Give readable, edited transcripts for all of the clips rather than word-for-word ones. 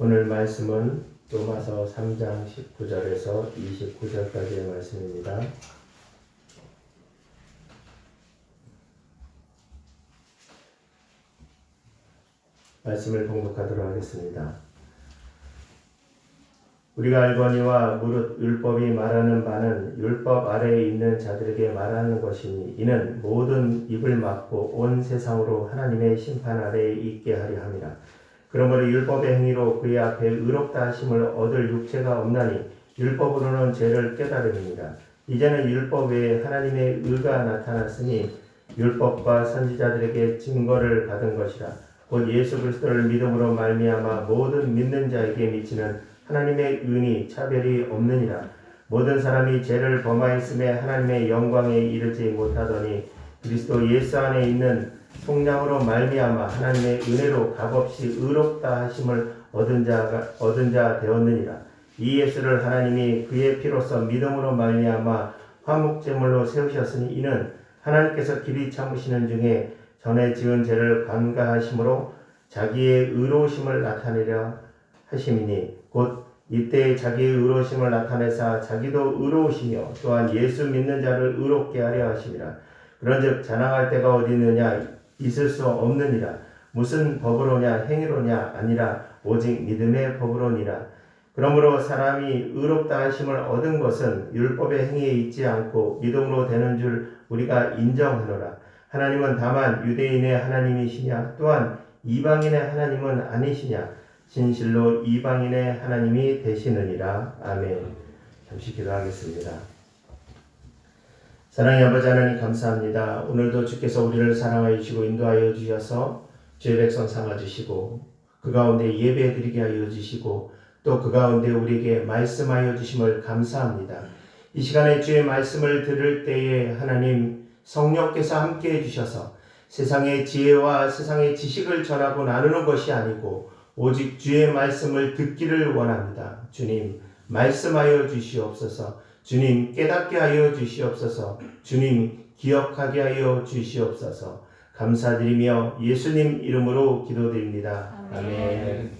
오늘 말씀은 로마서 3장 19절에서 29절까지의 말씀입니다. 말씀을 봉독하도록 하겠습니다. 우리가 알거니와 무릇 율법이 말하는 바는 율법 아래에 있는 자들에게 말하는 것이니 이는 모든 입을 막고 온 세상으로 하나님의 심판 아래에 있게 하려 함이라. 그러므로 율법의 행위로 그의 앞에 의롭다 하심을 얻을 육체가 없나니 율법으로는 죄를 깨달음이니라. 이제는 율법 외에 하나님의 의가 나타났으니 율법과 선지자들에게 증거를 받은 것이라. 곧 예수 그리스도를 믿음으로 말미암아 모든 믿는 자에게 미치는 하나님의 은이 차별이 없느니라. 모든 사람이 죄를 범하였음에 하나님의 영광에 이르지 못하더니 그리스도 예수 안에 있는 속량으로 말미암아 하나님의 은혜로 값없이 의롭다 하심을 얻은 자 되었느니라. 이 예수를 하나님이 그의 피로써 믿음으로 말미암아 화목제물로 세우셨으니 이는 하나님께서 길이 참으시는 중에 전에 지은 죄를 관가하심으로 자기의 의로우심을 나타내려 하심이니 곧 이때 자기의 의로우심을 나타내사 자기도 의로우시며 또한 예수 믿는 자를 의롭게 하려 하심이라. 그런즉 자랑할 때가 어디 있느냐? 있을 수 없느니라. 무슨 법으로냐? 행위로냐? 아니라 오직 믿음의 법으로니라. 그러므로 사람이 의롭다 하심을 얻은 것은 율법의 행위에 있지 않고 믿음으로 되는 줄 우리가 인정하노라. 하나님은 다만 유대인의 하나님이시냐? 또한 이방인의 하나님은 아니시냐? 진실로 이방인의 하나님이 되시느니라. 아멘. 잠시 기도하겠습니다. 사랑의 아버지 하나님 감사합니다. 오늘도 주께서 우리를 사랑하여 주시고 인도하여 주셔서 주의 백성 삼아 주시고 그 가운데 예배 드리게 하여 주시고 또 그 가운데 우리에게 말씀하여 주심을 감사합니다. 이 시간에 주의 말씀을 들을 때에 하나님 성령께서 함께 해주셔서 세상의 지혜와 세상의 지식을 전하고 나누는 것이 아니고 오직 주의 말씀을 듣기를 원합니다. 주님 말씀하여 주시옵소서. 주님 깨닫게 하여 주시옵소서. 주님 기억하게 하여 주시옵소서. 감사드리며 예수님 이름으로 기도드립니다. 아멘.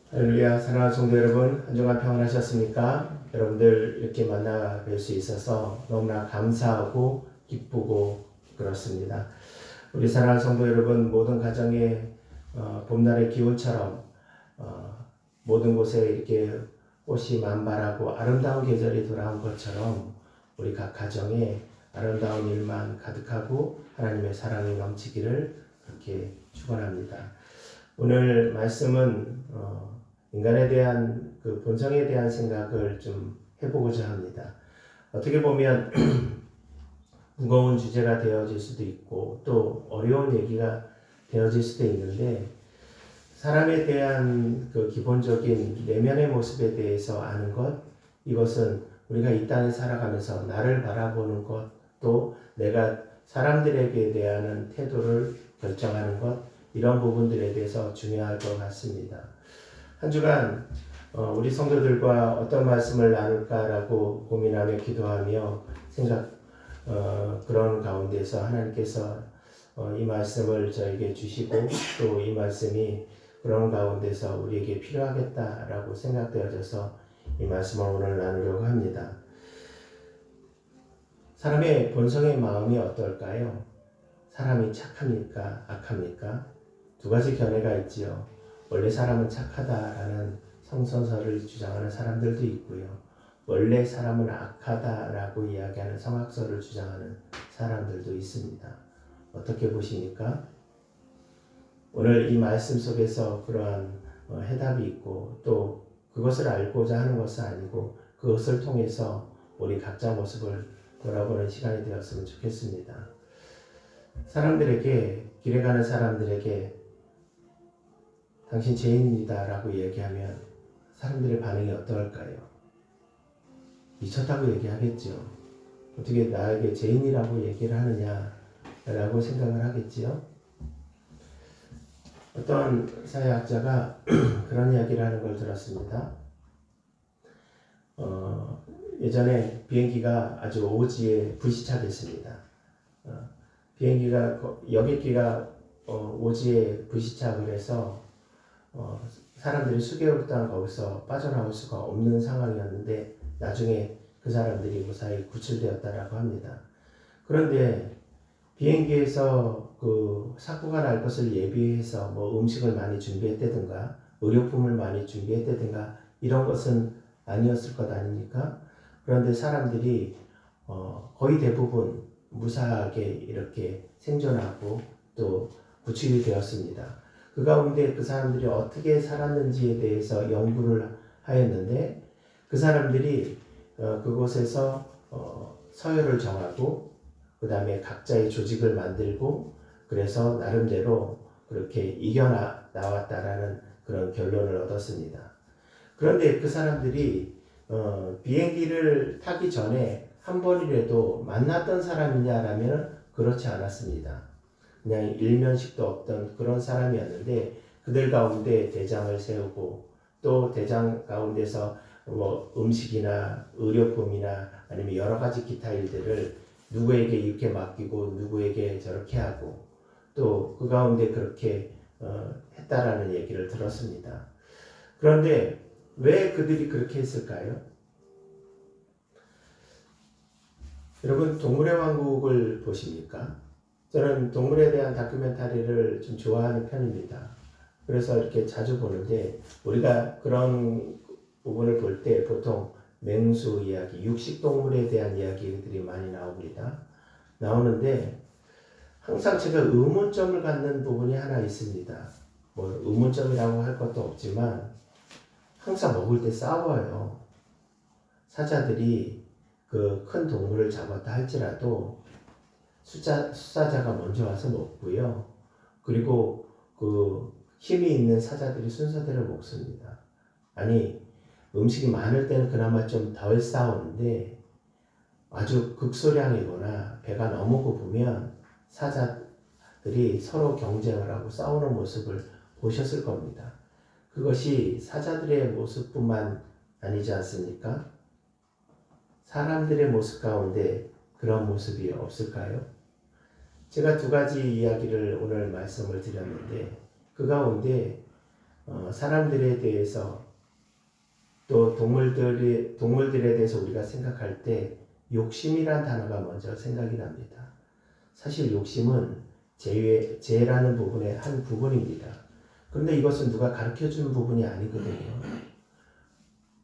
할렐루야. 사랑하는 성도 여러분, 한 주간 평안하셨습니까? 여러분들 이렇게 만나 뵐 수 있어서 너무나 감사하고 기쁘고 그렇습니다. 우리 사랑하는 성도 여러분, 모든 가정에 봄날의 기운처럼 모든 곳에 이렇게 꽃이 만발하고 아름다운 계절이 돌아온 것처럼 우리 각 가정에 아름다운 일만 가득하고 하나님의 사랑이 넘치기를 그렇게 축원합니다. 오늘 말씀은 인간에 대한 그 본성에 대한 생각을 좀 해보고자 합니다. 어떻게 보면 무거운 주제가 되어질 수도 있고 또 어려운 얘기가 되어질 수도 있는데 사람에 대한 그 기본적인 내면의 모습에 대해서 아는 것, 이것은 우리가 이 땅에 살아가면서 나를 바라보는 것, 또 내가 사람들에게 대한 태도를 결정하는 것, 이런 부분들에 대해서 중요할 것 같습니다. 한 주간 우리 성도들과 어떤 말씀을 나눌까라고 고민하며 기도하며 그런 가운데서 하나님께서 이 말씀을 저에게 주시고 또 이 말씀이 그런 가운데서 우리에게 필요하겠다라고 생각되어져서 이 말씀을 오늘 나누려고 합니다. 사람의 본성의 마음이 어떨까요? 사람이 착합니까? 악합니까? 두 가지 견해가 있지요. 원래 사람은 착하다라는 성선설을 주장하는 사람들도 있고요. 원래 사람은 악하다라고 이야기하는 성악설을 주장하는 사람들도 있습니다. 어떻게 보십니까? 오늘 이 말씀 속에서 그러한 해답이 있고 또 그것을 알고자 하는 것은 아니고 그것을 통해서 우리 각자 모습을 돌아보는 시간이 되었으면 좋겠습니다. 사람들에게, 길에 가는 사람들에게 당신 죄인입니다 라고 얘기하면 사람들의 반응이 어떨까요? 미쳤다고 얘기하겠죠. 어떻게 나에게 죄인이라고 얘기를 하느냐 라고 생각을 하겠지요. 어떤 사회학자가 그런 이야기를 하는 걸 들었습니다. 예전에 비행기가 아주 오지에 불시착했습니다. 비행기가 여객기가 오지에 불시착을 해서 사람들이 수개월 동안 거기서 빠져나올 수가 없는 상황이었는데 나중에 그 사람들이 무사히 구출되었다라고 합니다. 그런데 비행기에서 그 사고가 날 것을 예비해서 뭐 음식을 많이 준비했다든가 의료품을 많이 준비했다든가 이런 것은 아니었을 것 아닙니까? 그런데 사람들이 거의 대부분 무사하게 이렇게 생존하고 또 구출이 되었습니다. 그 가운데 그 사람들이 어떻게 살았는지에 대해서 연구를 하였는데 그 사람들이 그곳에서 서열을 정하고 그 다음에 각자의 조직을 만들고 그래서 나름대로 그렇게 이겨나왔다라는 그런 결론을 얻었습니다. 그런데 그 사람들이 비행기를 타기 전에 한 번이라도 만났던 사람이냐라면 그렇지 않았습니다. 그냥 일면식도 없던 그런 사람이었는데 그들 가운데 대장을 세우고 또 대장 가운데서 뭐 음식이나 의료품이나 아니면 여러 가지 기타 일들을 누구에게 이렇게 맡기고 누구에게 저렇게 하고 또 그 가운데 그렇게 했다라는 얘기를 들었습니다. 그런데 왜 그들이 그렇게 했을까요? 여러분 동물의 왕국을 보십니까? 저는 동물에 대한 다큐멘터리를 좀 좋아하는 편입니다. 그래서 이렇게 자주 보는데 우리가 그런 부분을 볼 때 보통 맹수 이야기, 육식동물에 대한 이야기들이 많이 나오는데 항상 제가 의문점을 갖는 부분이 하나 있습니다. 뭐 의문점이라고 할 것도 없지만 항상 먹을 때 싸워요. 사자들이 그 큰 동물을 잡았다 할지라도 수사자가 먼저 와서 먹고요. 그리고 그 힘이 있는 사자들이 순서대로 먹습니다. 아니 음식이 많을 때는 그나마 좀 덜 싸우는데 아주 극소량이거나 배가 너무 고프면 사자들이 서로 경쟁을 하고 싸우는 모습을 보셨을 겁니다. 그것이 사자들의 모습뿐만 아니지 않습니까? 사람들의 모습 가운데 그런 모습이 없을까요? 제가 두 가지 이야기를 오늘 말씀을 드렸는데 그 가운데 사람들에 대해서 또 동물들에 대해서 우리가 생각할 때 욕심이란 단어가 먼저 생각이 납니다. 사실 욕심은 죄라는 부분의 한 부분입니다. 그런데 이것은 누가 가르쳐준 부분이 아니거든요.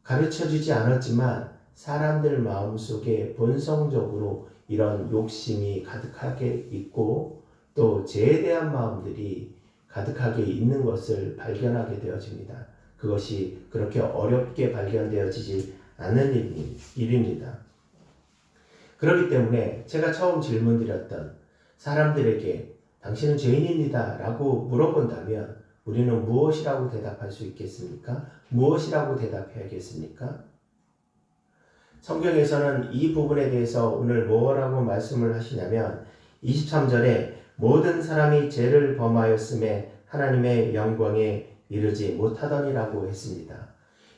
가르쳐주지 않았지만 사람들 마음속에 본성적으로 이런 욕심이 가득하게 있고 또 죄에 대한 마음들이 가득하게 있는 것을 발견하게 되어집니다. 그것이 그렇게 어렵게 발견되어지지 않는 일입니다. 그렇기 때문에 제가 처음 질문드렸던 사람들에게 당신은 죄인입니다 라고 물어본다면 우리는 무엇이라고 대답할 수 있겠습니까? 무엇이라고 대답해야겠습니까? 성경에서는 이 부분에 대해서 오늘 뭐라고 말씀을 하시냐면 23절에 모든 사람이 죄를 범하였음에 하나님의 영광에 이르지 못하더니라고 했습니다.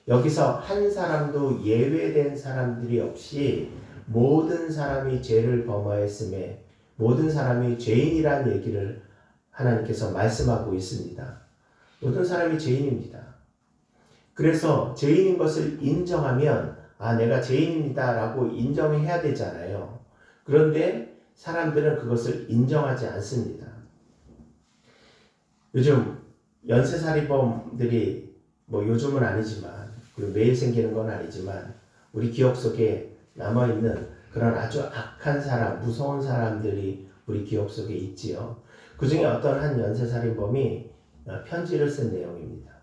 여기서 한 사람도 예외된 사람들이 없이 모든 사람이 죄를 범하였음에 모든 사람이 죄인이라는 얘기를 하나님께서 말씀하고 있습니다. 모든 사람이 죄인입니다. 그래서 죄인인 것을 인정하면 내가 죄인입니다 라고 인정해야 되잖아요. 그런데 사람들은 그것을 인정하지 않습니다. 요즘 연쇄살인범들이 요즘은 아니지만 그리고 매일 생기는 건 아니지만 우리 기억 속에 남아있는 그런 아주 악한 사람, 무서운 사람들이 우리 기억 속에 있지요. 그 중에 어떤 한 연쇄살인범이 편지를 쓴 내용입니다.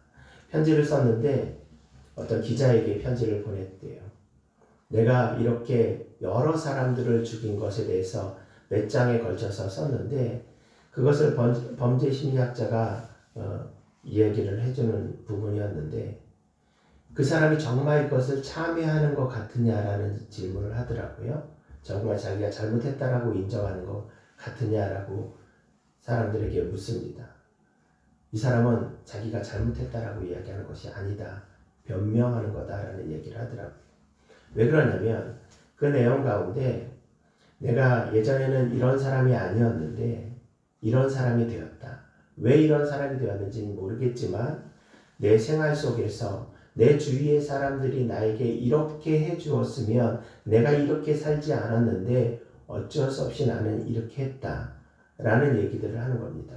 편지를 썼는데 어떤 기자에게 편지를 보냈대요. 내가 이렇게 여러 사람들을 죽인 것에 대해서 몇 장에 걸쳐서 썼는데 그것을 범죄 심리학자가 이야기를 해주는 부분이었는데 그 사람이 정말 이것을 참여하는 것 같으냐라는 질문을 하더라고요. 정말 자기가 잘못했다라고 인정하는 것 같으냐라고 사람들에게 묻습니다. 이 사람은 자기가 잘못했다라고 이야기하는 것이 아니다. 변명하는 거다라는 얘기를 하더라고요. 왜 그러냐면 그 내용 가운데 내가 예전에는 이런 사람이 아니었는데 이런 사람이 되었다. 왜 이런 사람이 되었는지는 모르겠지만 내 생활 속에서 내 주위의 사람들이 나에게 이렇게 해주었으면 내가 이렇게 살지 않았는데 어쩔 수 없이 나는 이렇게 했다 라는 얘기들을 하는 겁니다.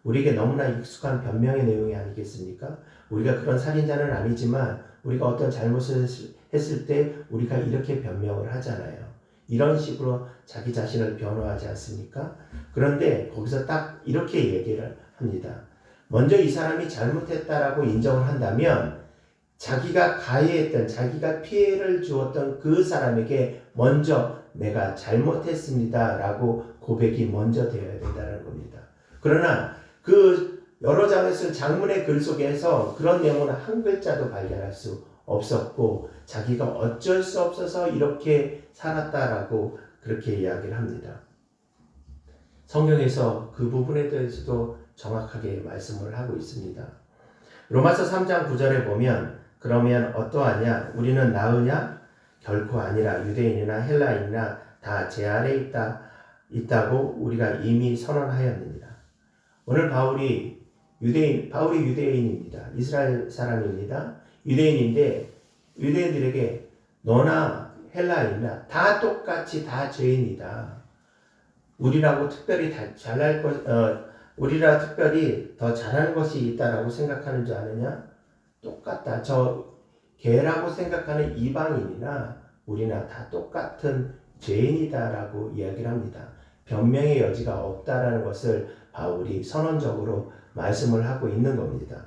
우리에게 너무나 익숙한 변명의 내용이 아니겠습니까? 우리가 그런 살인자는 아니지만 우리가 어떤 잘못을 했을 때 우리가 이렇게 변명을 하잖아요. 이런 식으로 자기 자신을 변호하지 않습니까? 그런데 거기서 딱 이렇게 얘기를 합니다. 먼저 이 사람이 잘못했다라고 인정을 한다면 자기가 가해했던, 자기가 피해를 주었던 그 사람에게 먼저 내가 잘못했습니다 라고 고백이 먼저 되어야 된다는 겁니다. 그러나 그 여러 장을 쓴 장문의 글 속에서 그런 내용은 한 글자도 발견할 수 없었고 자기가 어쩔 수 없어서 이렇게 살았다라고 그렇게 이야기를 합니다. 성경에서 그 부분에 대해서도 정확하게 말씀을 하고 있습니다. 로마서 3장 9절에 보면 그러면 어떠하냐? 우리는 나으냐? 결코 아니라 유대인이나 헬라인이나 다 제 아래에 있다고 우리가 이미 선언하였느니라. 오늘 바울이 유대인입니다. 이스라엘 사람입니다. 유대인인데 유대인들에게 너나 헬라인이나 다 똑같이 다 죄인이다. 우리라고 특별히 우리라 특별히 더 잘하는 것이 있다라고 생각하는 줄 아느냐? 똑같다. 저 개라고 생각하는 이방인이나 우리나 다 똑같은 죄인이다라고 이야기를 합니다. 변명의 여지가 없다라는 것을 바울이 선언적으로 말씀을 하고 있는 겁니다.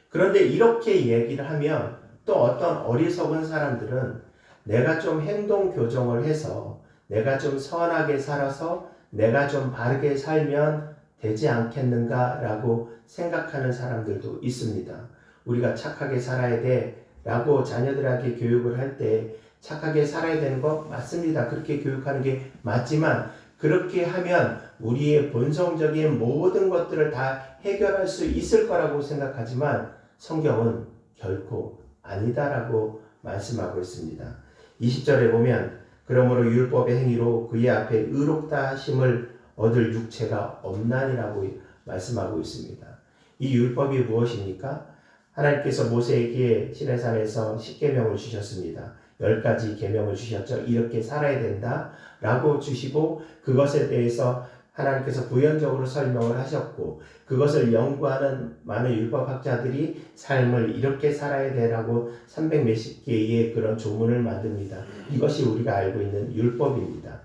그런데 이렇게 얘기를 하면 또 어떤 어리석은 사람들은 내가 좀 행동 교정을 해서 내가 좀 선하게 살아서 내가 좀 바르게 살면 되지 않겠는가라고 생각하는 사람들도 있습니다. 우리가 착하게 살아야 돼 라고 자녀들에게 교육을 할 때 착하게 살아야 되는 거 맞습니다. 그렇게 교육하는 게 맞지만 그렇게 하면 우리의 본성적인 모든 것들을 다 해결할 수 있을 거라고 생각하지만 성경은 결코 아니다라고 말씀하고 있습니다. 20절에 보면 그러므로 율법의 행위로 그의 앞에 의롭다 하심을 얻을 육체가 없나니라고 말씀하고 있습니다. 이 율법이 무엇입니까? 하나님께서 모세에게 시내산에서 10계명을 주셨습니다. 10가지 계명을 주셨죠. 이렇게 살아야 된다 라고 주시고 그것에 대해서 하나님께서 부연적으로 설명을 하셨고 그것을 연구하는 많은 율법학자들이 삶을 이렇게 살아야 되라고 300몇십 개의 그런 조문을 만듭니다. 이것이 우리가 알고 있는 율법입니다.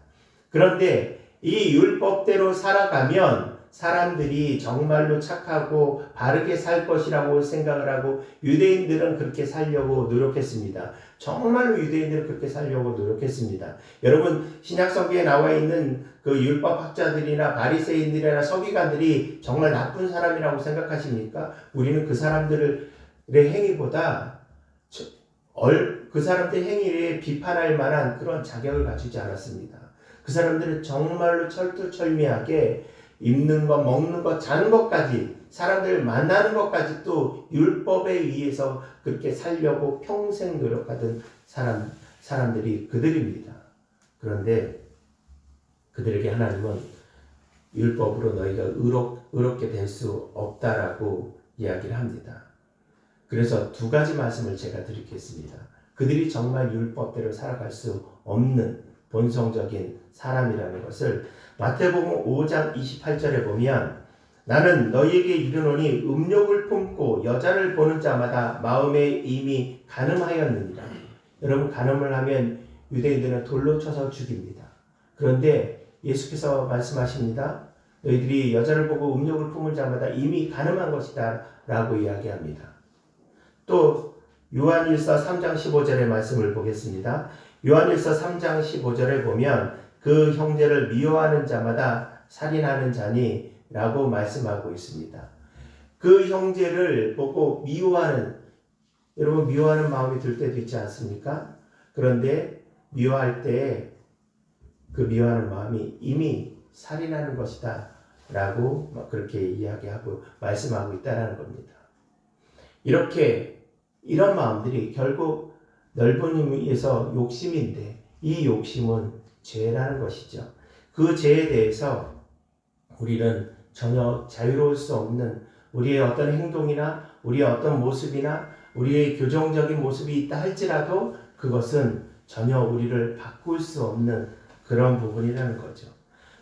그런데 이 율법대로 살아가면 사람들이 정말로 착하고 바르게 살 것이라고 생각을 하고 유대인들은 그렇게 살려고 노력했습니다. 정말로 유대인들은 그렇게 살려고 노력했습니다. 여러분 신약성경에 나와 있는 그 율법학자들이나 바리새인들이나 서기관들이 정말 나쁜 사람이라고 생각하십니까? 우리는 그 사람들의 행위보다 그 사람들의 행위를 비판할 만한 그런 자격을 갖추지 않았습니다. 그 사람들은 정말로 철두철미하게 입는 것, 먹는 것, 자는 것까지 사람들 만나는 것까지 또 율법에 의해서 그렇게 살려고 평생 노력하던 사람들이 그들입니다. 그런데 그들에게 하나님은 율법으로 너희가 의롭게 될 수 없다라고 이야기를 합니다. 그래서 두 가지 말씀을 제가 드리겠습니다. 그들이 정말 율법대로 살아갈 수 없는 본성적인 사람이라는 것을 마태복음 5장 28절에 보면 나는 너희에게 이르노니 음욕을 품고 여자를 보는 자마다 마음에 이미 간음하였느니라. 여러분 간음을 하면 유대인들은 돌로 쳐서 죽입니다. 그런데 예수께서 말씀하십니다. 너희들이 여자를 보고 음욕을 품을 자마다 이미 간음한 것이다 라고 이야기합니다. 또 요한일서 3장 15절의 말씀을 보겠습니다. 요한일서 3장 15절에 보면 그 형제를 미워하는 자마다 살인하는 자니 라고 말씀하고 있습니다. 그 형제를 보고 미워하는, 여러분 미워하는 마음이 들 때도 있지 않습니까? 그런데 미워할 때 그 미워하는 마음이 이미 살인하는 것이다 라고 그렇게 이야기하고 말씀하고 있다는 겁니다. 이런 마음들이 결국 넓은 의미에서 욕심인데 이 욕심은 죄라는 것이죠. 그 죄에 대해서 우리는 전혀 자유로울 수 없는 우리의 어떤 행동이나 우리의 어떤 모습이나 우리의 교정적인 모습이 있다 할지라도 그것은 전혀 우리를 바꿀 수 없는 그런 부분이라는 거죠.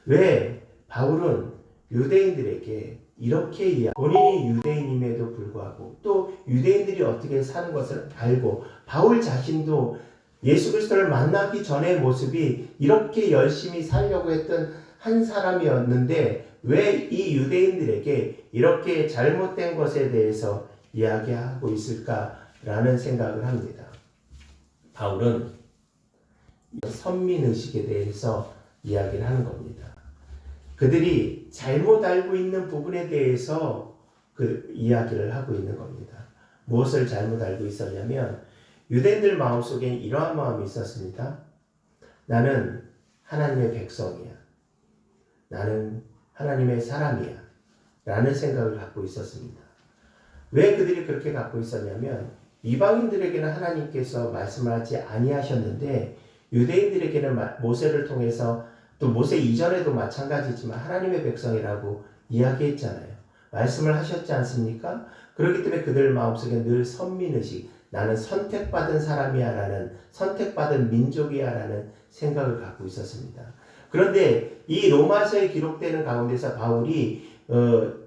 왜 바울은 유대인들에게 이렇게 본인이 유대인임에도 불구하고 또 유대인들이 어떻게 사는 것을 알고 바울 자신도 예수 그리스도를 만나기 전의 모습이 이렇게 열심히 살려고 했던 한 사람이었는데 왜 이 유대인들에게 이렇게 잘못된 것에 대해서 이야기하고 있을까라는 생각을 합니다. 바울은 선민의식에 대해서 이야기를 하는 겁니다. 그들이 잘못 알고 있는 부분에 대해서 그 이야기를 하고 있는 겁니다. 무엇을 잘못 알고 있었냐면 유대인들 마음속에 이러한 마음이 있었습니다. 나는 하나님의 백성이야. 나는 하나님의 사람이야. 라는 생각을 갖고 있었습니다. 왜 그들이 그렇게 갖고 있었냐면 이방인들에게는 하나님께서 말씀을 하지 아니하셨는데 유대인들에게는 모세를 통해서 또 모세 이전에도 마찬가지지만 하나님의 백성이라고 이야기했잖아요. 말씀을 하셨지 않습니까? 그렇기 때문에 그들 마음속에 늘 선민의식, 나는 선택받은 사람이야 라는, 선택받은 민족이야 라는 생각을 갖고 있었습니다. 그런데 이 로마서에 기록되는 가운데서 바울이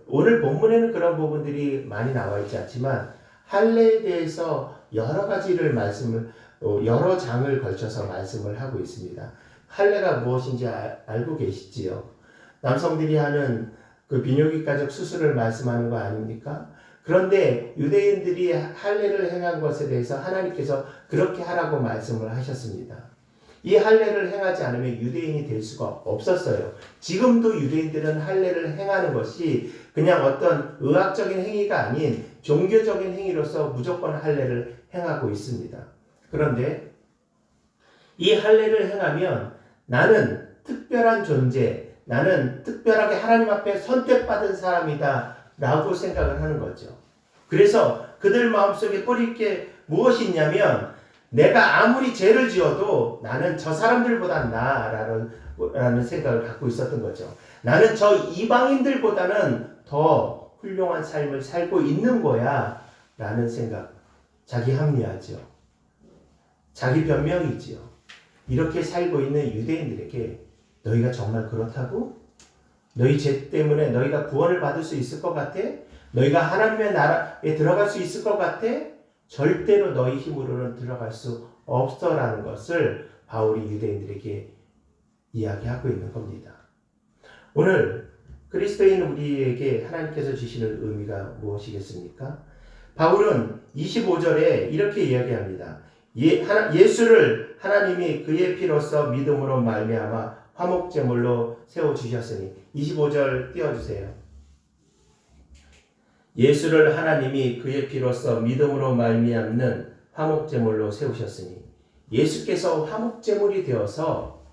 오늘 본문에는 그런 부분들이 많이 나와 있지 않지만 할례에 대해서 여러 가지를 여러 장을 걸쳐서 말씀을 하고 있습니다. 할례가 무엇인지 알고 계시지요? 남성들이 하는 그 비뇨기과적 수술을 말씀하는 거 아닙니까? 그런데 유대인들이 할례를 행한 것에 대해서 하나님께서 그렇게 하라고 말씀을 하셨습니다. 이 할례를 행하지 않으면 유대인이 될 수가 없었어요. 지금도 유대인들은 할례를 행하는 것이 그냥 어떤 의학적인 행위가 아닌 종교적인 행위로서 무조건 할례를 행하고 있습니다. 그런데 이 할례를 행하면 나는 특별한 존재, 나는 특별하게 하나님 앞에 선택받은 사람이다 라고 생각을 하는 거죠. 그래서 그들 마음속에 뿌릴 게 무엇이 있냐면 내가 아무리 죄를 지어도 나는 저 사람들보다 나라는 생각을 갖고 있었던 거죠. 나는 저 이방인들보다는 더 훌륭한 삶을 살고 있는 거야 라는 생각. 자기 합리화죠. 자기 변명이지요. 이렇게 살고 있는 유대인들에게 너희가 정말 그렇다고? 너희 죄 때문에 너희가 구원을 받을 수 있을 것 같아? 너희가 하나님의 나라에 들어갈 수 있을 것 같아? 절대로 너희 힘으로는 들어갈 수 없어라는 것을 바울이 유대인들에게 이야기하고 있는 겁니다. 오늘 그리스도인 우리에게 하나님께서 주시는 의미가 무엇이겠습니까? 바울은 25절에 이렇게 이야기합니다. 예수를 하나님이 그의 피로써 믿음으로 말미암아 화목제물로 세워주셨으니 25절 띄워주세요. 예수를 하나님이 그의 피로써 믿음으로 말미암는 화목제물로 세우셨으니 예수께서 화목제물이 되어서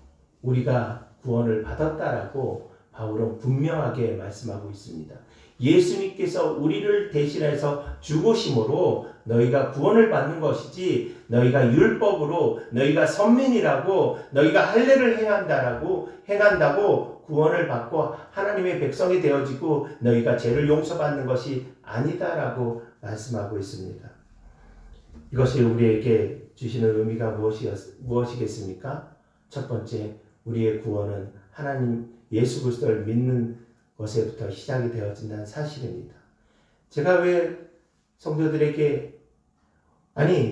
우리가 구원을 받았다라고 바울은 분명하게 말씀하고 있습니다. 예수님께서 우리를 대신해서 죽으심으로 너희가 구원을 받는 것이지 너희가 율법으로 너희가 선민이라고 너희가 할례를 행한다고 구원을 받고 하나님의 백성이 되어지고 너희가 죄를 용서받는 것이 아니다라고 말씀하고 있습니다. 이것이 우리에게 주시는 의미가 무엇이겠습니까? 첫 번째, 우리의 구원은 하나님 예수 그리스도를 믿는 것에부터 시작이 되어진다는 사실입니다. 제가 왜 성도들에게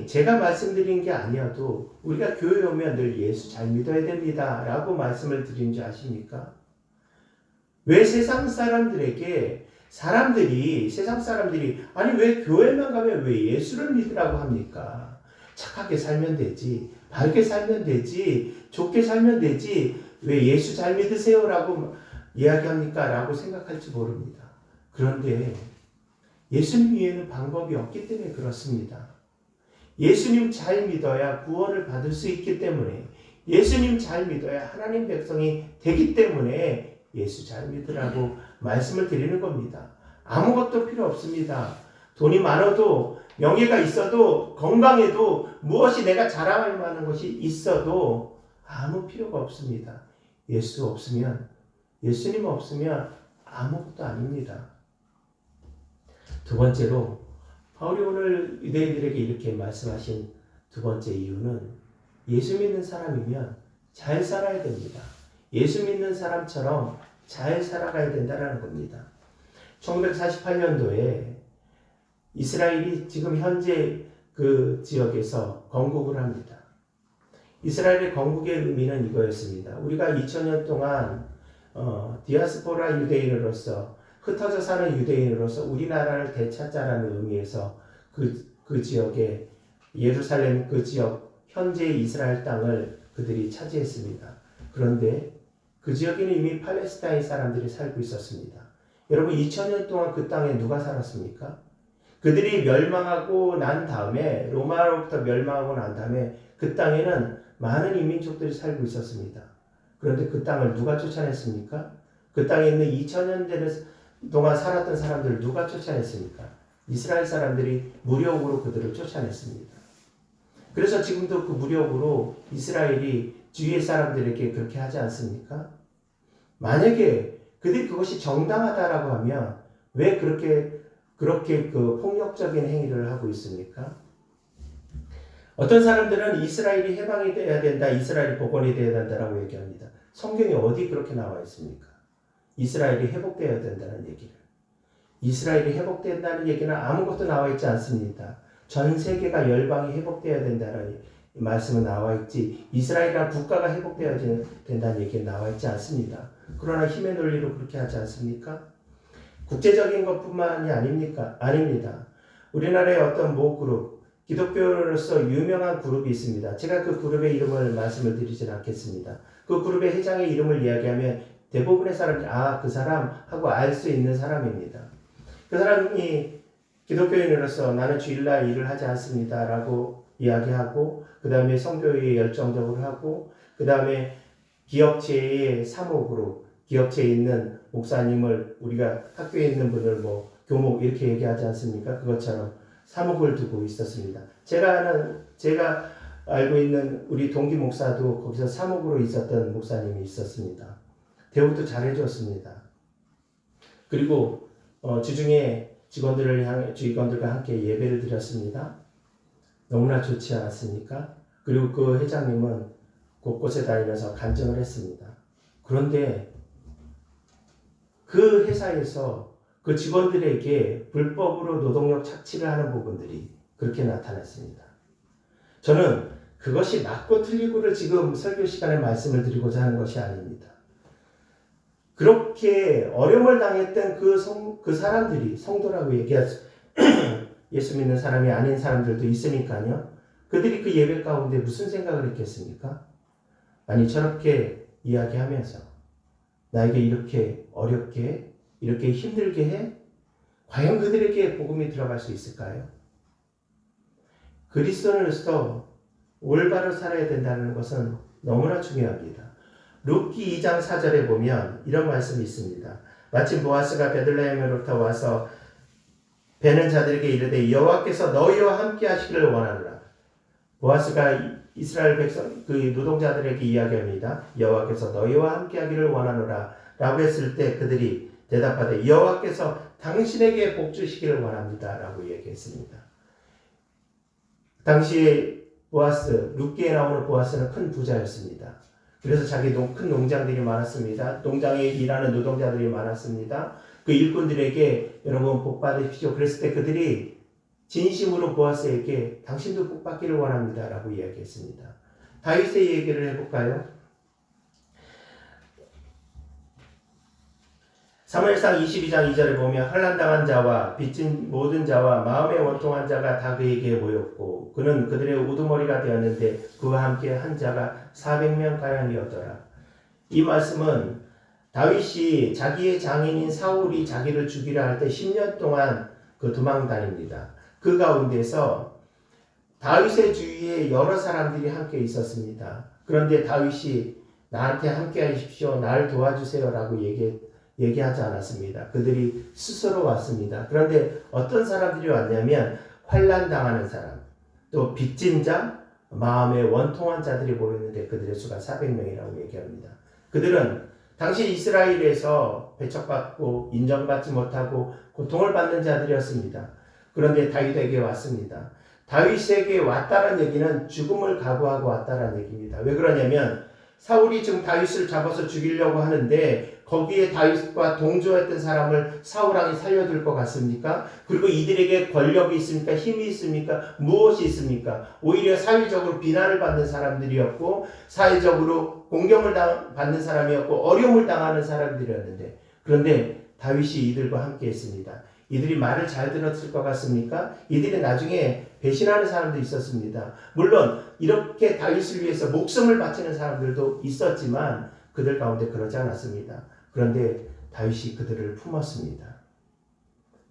제가 말씀드린 게 아니어도 우리가 교회에 오면 늘 예수 잘 믿어야 됩니다 라고 말씀을 드린 줄 아십니까? 왜 세상 사람들이 왜 교회만 가면 왜 예수를 믿으라고 합니까? 착하게 살면 되지, 바르게 살면 되지, 좋게 살면 되지, 왜 예수 잘 믿으세요 라고 이야기합니까? 라고 생각할지 모릅니다. 그런데 예수님 위에는 방법이 없기 때문에 그렇습니다. 예수님 잘 믿어야 구원을 받을 수 있기 때문에, 예수님 잘 믿어야 하나님 백성이 되기 때문에 예수 잘 믿으라고 말씀을 드리는 겁니다. 아무것도 필요 없습니다. 돈이 많아도, 명예가 있어도, 건강해도, 무엇이 내가 자랑할 만한 것이 있어도 아무 필요가 없습니다. 예수님 없으면 아무것도 아닙니다. 두 번째로 바울이 오늘 유대인들에게 이렇게 말씀하신 두 번째 이유는 예수 믿는 사람이면 잘 살아야 됩니다. 예수 믿는 사람처럼 잘 살아가야 된다는 겁니다. 1948년도에 이스라엘이 지금 현재 그 지역에서 건국을 합니다. 이스라엘의 건국의 의미는 이거였습니다. 우리가 2000년 동안 디아스포라 유대인으로서 흩어져 사는 유대인으로서 우리나라를 되찾자라는 의미에서 그 지역에 예루살렘 그 지역 현재의 이스라엘 땅을 그들이 차지했습니다. 그런데 그 지역에는 이미 팔레스타인 사람들이 살고 있었습니다. 여러분 2000년 동안 그 땅에 누가 살았습니까? 그들이 멸망하고 난 다음에 로마로부터 멸망하고 난 다음에 그 땅에는 많은 이민족들이 살고 있었습니다. 그런데 그 땅을 누가 쫓아냈습니까? 그 땅에 있는 2000년 동안 살았던 사람들을 누가 쫓아냈습니까? 이스라엘 사람들이 무력으로 그들을 쫓아냈습니다. 그래서 지금도 그 무력으로 이스라엘이 주위의 사람들에게 그렇게 하지 않습니까? 만약에 그들이 그것이 정당하다라고 하면 왜 그렇게 그 폭력적인 행위를 하고 있습니까? 어떤 사람들은 이스라엘이 해방이 돼야 된다, 이스라엘이 복원이 돼야 된다라고 얘기합니다. 성경에 어디 그렇게 나와 있습니까? 이스라엘이 회복되어야 된다는 얘기를. 이스라엘이 회복된다는 얘기는 아무것도 나와 있지 않습니다. 전 세계가 열방이 회복되어야 된다는 말씀은 나와 있지 이스라엘이라는 국가가 회복되어야 된다는 얘기는 나와 있지 않습니다. 그러나 힘의 논리로 그렇게 하지 않습니까? 국제적인 것뿐만이 아닙니다. 우리나라의 어떤 모 그룹, 기독교로서 유명한 그룹이 있습니다. 제가 그 그룹의 이름을 말씀을 드리진 않겠습니다. 그 그룹의 회장의 이름을 이야기하면 대부분의 사람들이 그 사람 하고 알 수 있는 사람입니다. 그 사람이 기독교인으로서 나는 주일날 일을 하지 않습니다 라고 이야기하고 그 다음에 선교에 열정적으로 하고 그 다음에 기업체의 사목으로 기업체에 있는 목사님을 우리가 학교에 있는 분을 교목 이렇게 얘기하지 않습니까? 그것처럼 사목을 두고 있었습니다. 제가 알고 있는 우리 동기 목사도 거기서 사목으로 있었던 목사님이 있었습니다. 대우도 잘해줬습니다. 그리고 주중에 직원들과 함께 예배를 드렸습니다. 너무나 좋지 않았습니까? 그리고 그 회장님은 곳곳에 다니면서 간증을 했습니다. 그런데 그 회사에서 그 직원들에게 불법으로 노동력 착취를 하는 부분들이 그렇게 나타났습니다. 저는 그것이 맞고 틀리고를 지금 설교 시간에 말씀을 드리고자 하는 것이 아닙니다. 그렇게 어려움을 당했던 그 사람들이 성도라고 얘기하죠. 예수 믿는 사람이 아닌 사람들도 있으니까요. 그들이 그 예배 가운데 무슨 생각을 했겠습니까? 아니 저렇게 이야기하면서 나에게 이렇게 어렵게 이렇게 힘들게 해? 과연 그들에게 복음이 들어갈 수 있을까요? 그리스도인으로서 올바로 살아야 된다는 것은 너무나 중요합니다. 룻기 2장 4절에 보면 이런 말씀이 있습니다. 마침 보아스가 베들레헴으로부터 와서 베는 자들에게 이르되 여호와께서 너희와 함께 하시기를 원하노라. 보아스가 이스라엘 백성 그 노동자들에게 이야기합니다. 여호와께서 너희와 함께 하기를 원하노라 라고 했을 때 그들이 대답하되 여호와께서 당신에게 복 주시기를 원합니다 라고 얘기했습니다. 당시에 룻기에 나오는 보아스는 큰 부자였습니다. 그래서 자기 큰 농장들이 많았습니다. 농장에 일하는 노동자들이 많았습니다. 그 일꾼들에게 여러분 복 받으십시오. 그랬을 때 그들이 진심으로 보아스에게 당신도 복 받기를 원합니다 라고 이야기했습니다. 다윗의 얘기를 해볼까요? 사무엘상 22장 2절에 보면 환난당한 자와 빚진 모든 자와 마음에 원통한 자가 다 그에게 모였고 그는 그들의 우두머리가 되었는데 그와 함께 한 자가 400명 가량이었더라. 이 말씀은 다윗이 자기의 장인인 사울이 자기를 죽이려 할 때 10년 동안 그 도망 다닙니다. 그 가운데서 다윗의 주위에 여러 사람들이 함께 있었습니다. 그런데 다윗이 나한테 함께 하십시오. 나를 도와주세요 라고 얘기하지 않았습니다. 그들이 스스로 왔습니다. 그런데 어떤 사람들이 왔냐면 환난당하는 사람, 또 빚진 자, 마음에 원통한 자들이 모였는데 그들의 수가 400명이라고 얘기합니다. 그들은 당시 이스라엘에서 배척받고 인정받지 못하고 고통을 받는 자들이었습니다. 그런데 다윗에게 왔습니다. 다윗에게 왔다는 얘기는 죽음을 각오하고 왔다는 얘기입니다. 왜 그러냐면 사울이 지금 다윗을 잡아서 죽이려고 하는데 거기에 다윗과 동조했던 사람을 사울 왕이 살려둘 것 같습니까? 그리고 이들에게 권력이 있습니까? 힘이 있습니까? 무엇이 있습니까? 오히려 사회적으로 비난을 받는 사람들이었고 사회적으로 공경을 받는 사람이었고 어려움을 당하는 사람들이었는데 그런데 다윗이 이들과 함께 했습니다. 이들이 말을 잘 들었을 것 같습니까? 이들이 나중에 배신하는 사람도 있었습니다. 물론 이렇게 다윗을 위해서 목숨을 바치는 사람들도 있었지만 그들 가운데 그러지 않았습니다. 그런데 다윗이 그들을 품었습니다.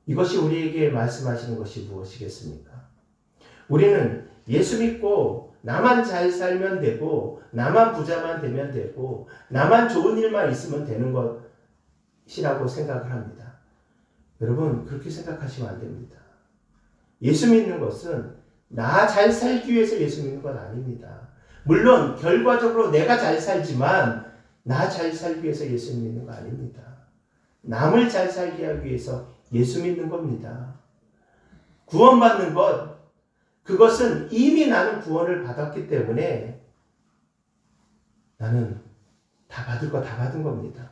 이것이 우리에게 말씀하시는 것이 무엇이겠습니까? 우리는 예수 믿고 나만 잘 살면 되고 나만 부자만 되면 되고 나만 좋은 일만 있으면 되는 것이라고 생각을 합니다. 여러분 그렇게 생각하시면 안 됩니다. 예수 믿는 것은 나 잘 살기 위해서 예수 믿는 건 아닙니다. 물론 결과적으로 내가 잘 살지만 나 잘 살기 위해서 예수 믿는 거 아닙니다. 남을 잘 살게 하기 위해서 예수 믿는 겁니다. 구원받는 것, 그것은 이미 나는 구원을 받았기 때문에 나는 다 받을 거 다 받은 겁니다.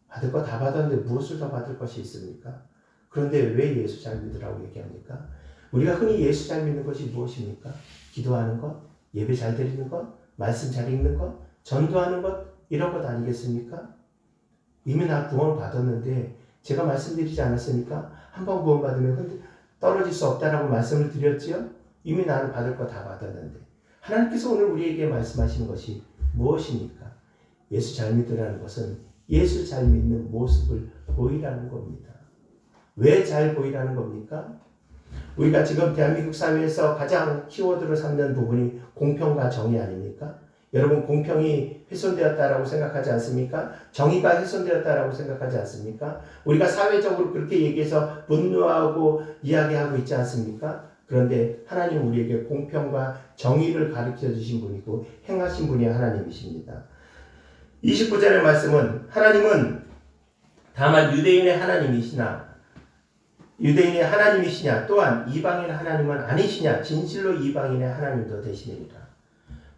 받을 거 다 받았는데 무엇을 더 받을 것이 있습니까? 그런데 왜 예수 잘 믿으라고 얘기합니까? 우리가 흔히 예수 잘 믿는 것이 무엇입니까? 기도하는 것, 예배 잘 드리는 것, 말씀 잘 읽는 것, 전도하는 것, 이런 것 아니겠습니까? 이미 나 구원 받았는데 제가 말씀드리지 않았습니까? 한 번 구원 받으면 떨어질 수 없다라고 말씀을 드렸지요? 이미 나는 받을 거 다 받았는데 하나님께서 오늘 우리에게 말씀하시는 것이 무엇입니까? 예수 잘 믿으라는 것은 예수 잘 믿는 모습을 보이라는 겁니다. 왜 잘 보이라는 겁니까? 우리가 지금 대한민국 사회에서 가장 키워드로 삼는 부분이 공평과 정의 아닙니까? 여러분 공평이 훼손되었다라고 생각하지 않습니까? 정의가 훼손되었다라고 생각하지 않습니까? 우리가 사회적으로 그렇게 얘기해서 분노하고 이야기하고 있지 않습니까? 그런데 하나님 우리에게 공평과 정의를 가르쳐 주신 분이고 행하신 분이 하나님이십니다. 29절의 말씀은 하나님은 다만 유대인의 하나님이시냐 또한 이방인의 하나님은 아니시냐 진실로 이방인의 하나님도 되시니라.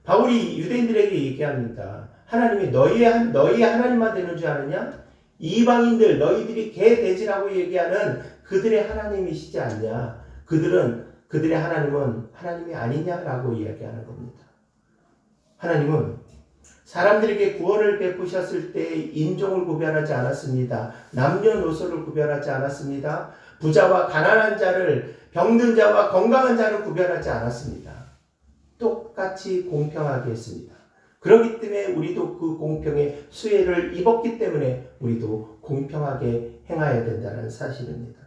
바울이 유대인들에게 얘기합니다. 하나님이 너희의 하나님만 되는 줄 아느냐? 이방인들 너희들이 개돼지라고 얘기하는 그들의 하나님이시지 않냐? 그들의 하나님은 하나님이 아니냐라고 이야기하는 겁니다. 하나님은 사람들에게 구원을 베푸셨을 때 인종을 구별하지 않았습니다. 남녀노소를 구별하지 않았습니다. 부자와 가난한 자를, 병든 자와 건강한 자를 구별하지 않았습니다. 똑같이 공평하게 했습니다. 그렇기 때문에 우리도 그 공평의 수혜를 입었기 때문에 우리도 공평하게 행해야 된다는 사실입니다.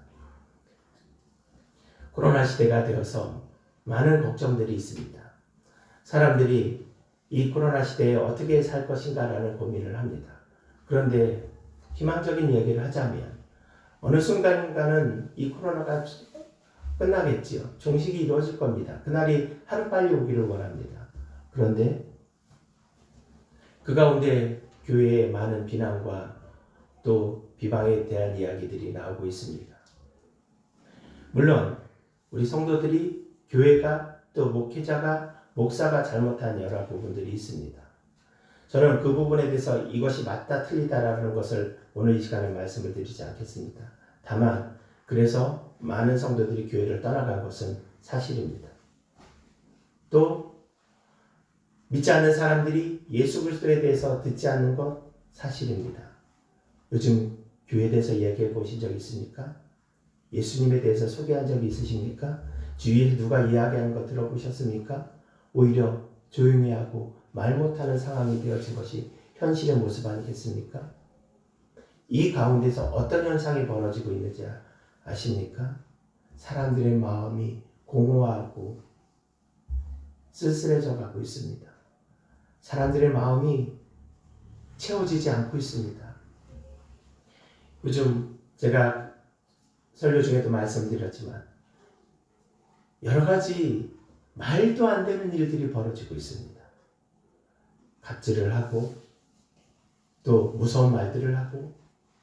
코로나 시대가 되어서 많은 걱정들이 있습니다. 사람들이 이 코로나 시대에 어떻게 살 것인가라는 고민을 합니다. 그런데 희망적인 얘기를 하자면 어느 순간인가는 이 코로나가 끝나겠지요. 종식이 이루어질 겁니다. 그날이 하루빨리 오기를 원합니다. 그런데 그 가운데 교회에 많은 비난과 또 비방에 대한 이야기들이 나오고 있습니다. 물론 우리 성도들이 교회가 또 목사가 잘못한 여러 부분들이 있습니다. 저는 그 부분에 대해서 이것이 맞다 틀리다라는 것을 오늘 이 시간에 말씀을 드리지 않겠습니다. 다만 그래서 많은 성도들이 교회를 떠나간 것은 사실입니다. 또 믿지 않는 사람들이 예수 그리스도에 대해서 듣지 않는 것 사실입니다. 요즘 교회에 대해서 이야기해 보신 적 있습니까? 예수님에 대해서 소개한 적이 있으십니까? 주위에서 누가 이야기하는 거 들어보셨습니까? 오히려 조용히 하고 말 못하는 상황이 되어진 것이 현실의 모습 아니겠습니까? 이 가운데서 어떤 현상이 벌어지고 있는지 아십니까? 사람들의 마음이 공허하고 쓸쓸해져 가고 있습니다. 사람들의 마음이 채워지지 않고 있습니다. 요즘 제가 설교 중에도 말씀드렸지만 여러 가지 말도 안 되는 일들이 벌어지고 있습니다. 갑질을 하고 또 무서운 말들을 하고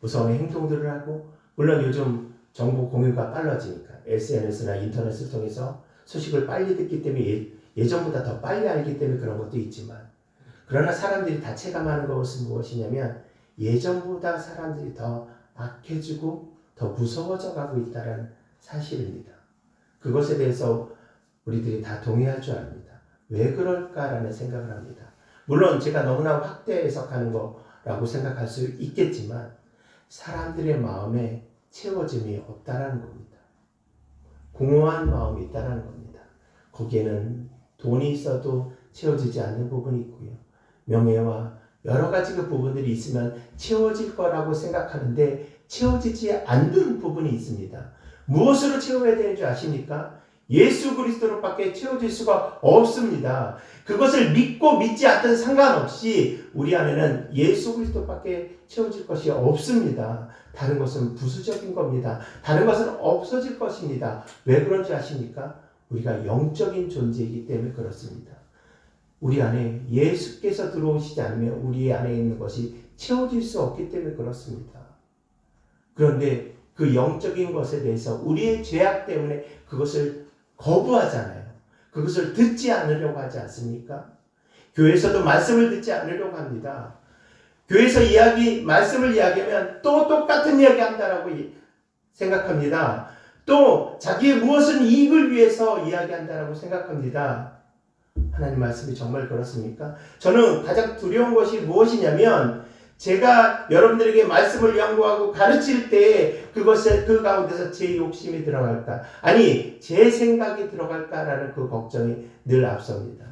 무서운 행동들을 하고, 물론 요즘 정보 공유가 빨라지니까 SNS나 인터넷을 통해서 소식을 빨리 듣기 때문에 예전보다 더 빨리 알기 때문에 그런 것도 있지만, 그러나 사람들이 다 체감하는 것은 무엇이냐면 예전보다 사람들이 더 악해지고 더 무서워져 가고 있다는 사실입니다. 그것에 대해서 우리들이 다 동의할 줄 압니다. 왜 그럴까라는 생각을 합니다. 물론 제가 너무나 확대 해석하는 거라고 생각할 수 있겠지만 사람들의 마음에 채워짐이 없다라는 겁니다. 공허한 마음이 있다라는 겁니다. 거기에는 돈이 있어도 채워지지 않는 부분이 있고요. 명예와 여러 가지 그 부분들이 있으면 채워질 거라고 생각하는데 채워지지 않는 부분이 있습니다. 무엇으로 채워야 되는 줄 아십니까? 예수 그리스도로밖에 채워질 수가 없습니다. 그것을 믿고 믿지 않든 상관없이 우리 안에는 예수 그리스도밖에 채워질 것이 없습니다. 다른 것은 부수적인 겁니다. 다른 것은 없어질 것입니다. 왜 그런지 아십니까? 우리가 영적인 존재이기 때문에 그렇습니다. 우리 안에 예수께서 들어오시지 않으면 우리 안에 있는 것이 채워질 수 없기 때문에 그렇습니다. 그런데 그 영적인 것에 대해서 우리의 죄악 때문에 그것을 거부하잖아요. 그것을 듣지 않으려고 하지 않습니까? 교회에서도 말씀을 듣지 않으려고 합니다. 교회에서 말씀을 이야기하면 또 똑같은 이야기 한다라고 생각합니다. 또 자기의 무엇은 이익을 위해서 이야기한다라고 생각합니다. 하나님 말씀이 정말 그렇습니까? 저는 가장 두려운 것이 무엇이냐면 제가 여러분들에게 말씀을 양보하고 가르칠 때 그것에 그 가운데서 제 욕심이 들어갈까? 아니, 제 생각이 들어갈까라는 그 걱정이 늘 앞섭니다.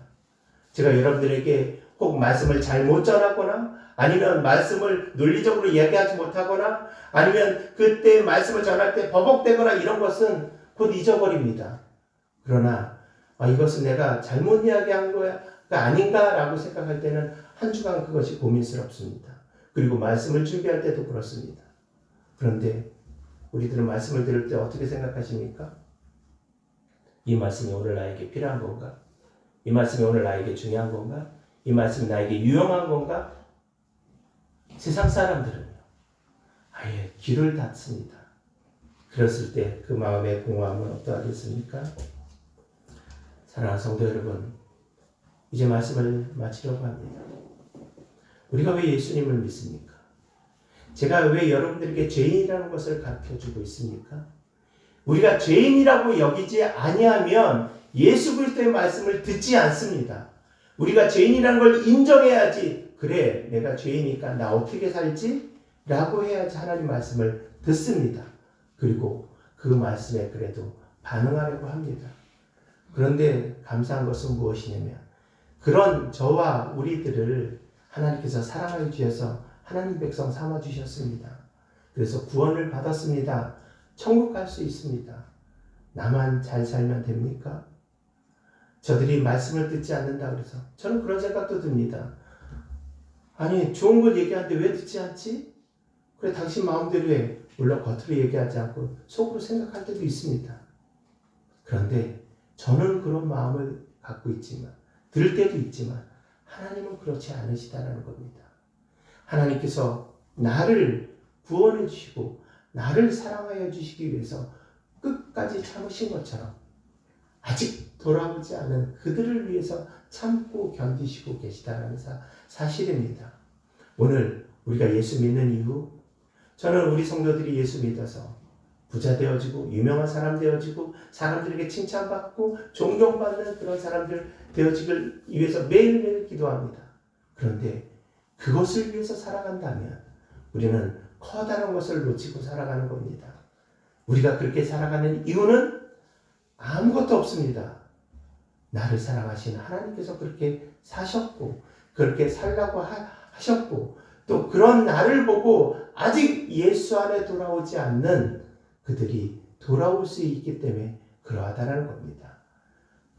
제가 여러분들에게 혹 말씀을 잘못 전하거나 아니면 말씀을 논리적으로 이야기하지 못하거나 아니면 그때 말씀을 전할 때 버벅대거나 이런 것은 곧 잊어버립니다. 그러나 이것은 내가 잘못 이야기한 거가 아닌가라고 생각할 때는 한 주간 그것이 고민스럽습니다. 그리고 말씀을 준비할 때도 그렇습니다. 그런데 우리들은 말씀을 들을 때 어떻게 생각하십니까? 이 말씀이 오늘 나에게 필요한 건가? 이 말씀이 오늘 나에게 중요한 건가? 이 말씀이 나에게 유용한 건가? 세상 사람들은요, 아예 귀를 닫습니다. 그랬을 때 그 마음의 공허함은 어떠하겠습니까? 사랑하는 성도 여러분, 이제 말씀을 마치려고 합니다. 우리가 왜 예수님을 믿습니까? 제가 왜 여러분들에게 죄인이라는 것을 가르쳐주고 있습니까? 우리가 죄인이라고 여기지 아니하면 예수 그리스도의 말씀을 듣지 않습니다. 우리가 죄인이라는 걸 인정해야지, 그래 내가 죄인이니까 나 어떻게 살지? 라고 해야지 하나님 말씀을 듣습니다. 그리고 그 말씀에 그래도 반응하려고 합니다. 그런데 감사한 것은 무엇이냐면 그런 저와 우리들을 하나님께서 사랑하여 주셔서 하나님 백성 삼아 주셨습니다. 그래서 구원을 받았습니다. 천국 갈 수 있습니다. 나만 잘 살면 됩니까? 저들이 말씀을 듣지 않는다 그래서 저는 그런 생각도 듭니다. 아니, 좋은 걸 얘기하는데 왜 듣지 않지? 그래, 당신 마음대로 해. 물론 겉으로 얘기하지 않고 속으로 생각할 때도 있습니다. 그런데 저는 그런 마음을 갖고 있지만, 들을 때도 있지만 하나님은 그렇지 않으시다는 겁니다. 하나님께서 나를 구원해 주시고 나를 사랑하여 주시기 위해서 끝까지 참으신 것처럼 아직 돌아오지 않은 그들을 위해서 참고 견디시고 계시다는 사실입니다. 오늘 우리가 예수 믿는 이후 저는 우리 성도들이 예수 믿어서 부자 되어지고 유명한 사람 되어지고 사람들에게 칭찬받고 존경받는 그런 사람들 되어지길 위해서 매일매일 기도합니다. 그런데 그것을 위해서 살아간다면 우리는 커다란 것을 놓치고 살아가는 겁니다. 우리가 그렇게 살아가는 이유는 아무것도 없습니다. 나를 사랑하시는 하나님께서 그렇게 사셨고 그렇게 살라고 하셨고 또 그런 나를 보고 아직 예수 안에 돌아오지 않는 그들이 돌아올 수 있기 때문에 그러하다는 겁니다.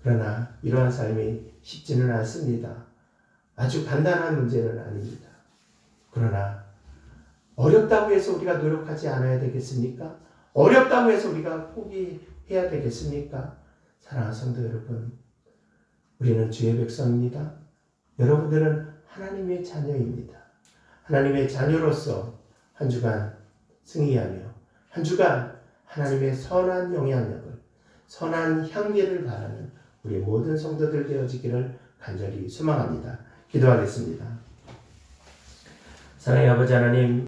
그러나 이러한 삶이 쉽지는 않습니다. 아주 간단한 문제는 아닙니다. 그러나 어렵다고 해서 우리가 노력하지 않아야 되겠습니까? 어렵다고 해서 우리가 포기해야 되겠습니까? 사랑하는 성도 여러분, 우리는 주의 백성입니다. 여러분들은 하나님의 자녀입니다. 하나님의 자녀로서 한 주간 승리하며 한 주간 하나님의 선한 영향력을, 선한 향기를 바라는 우리 모든 성도들 되어지기를 간절히 소망합니다. 기도하겠습니다. 사랑의 아버지 하나님,